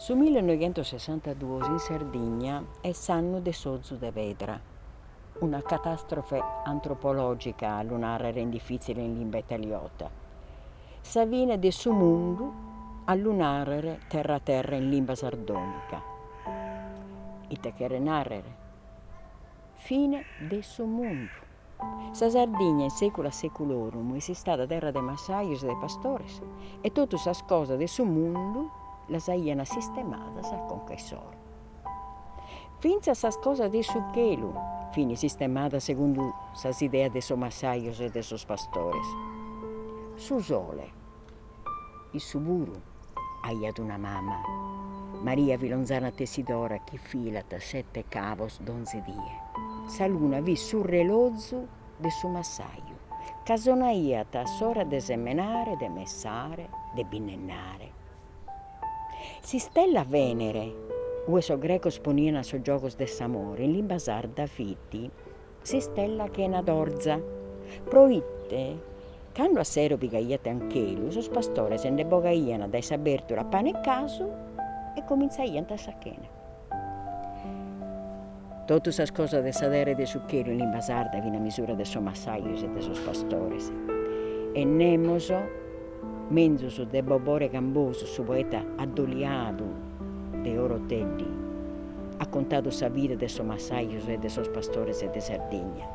Su 1962 in Sardegna è s'anno de Sozu de Vedra, una catastrofe antropologica lunare rende difficile in limba italiota. Savine de su mondo a lunare terra a terra in limba sardonica. Ite che renarere. Fine de su mondo. Sa Sardegna in secula seculorum è stata terra de massaios e de pastores e tutte sas cose de su mondo las aian sistemadas a conquessor. Finza sas cosas de su chelu fini sistemadas secondo sas ideas de sos massaios e de sos pastores. Su sole, il su buru, aiat una mamma, Maria Vilonzana Tessidora, chi filat 7 cavos d'11 die. Sa luna vi su relozzu de su massaio, casonaiat a s'ora de semenare, de messare, de binnennare. Si stella Venere, ue so grecos ponian a so giocos de s'amore, in limba sarda fiti, si stella che na dorza, proitte, quando a sero pigaiat anchelu, sos pastores se ne bogaian dai s'abertura pane e casu e cominzaiant a sachena. Totus sas cosas de sa terra de su chelu in limba sarda vin a misura de sos massaios e de sos pastores. E nemoso, menzus de Bobore Gamboso, su poeta addoliadu de Orotelli, ha contato sa vida de sos massaios e de sos pastores e de Sardegna.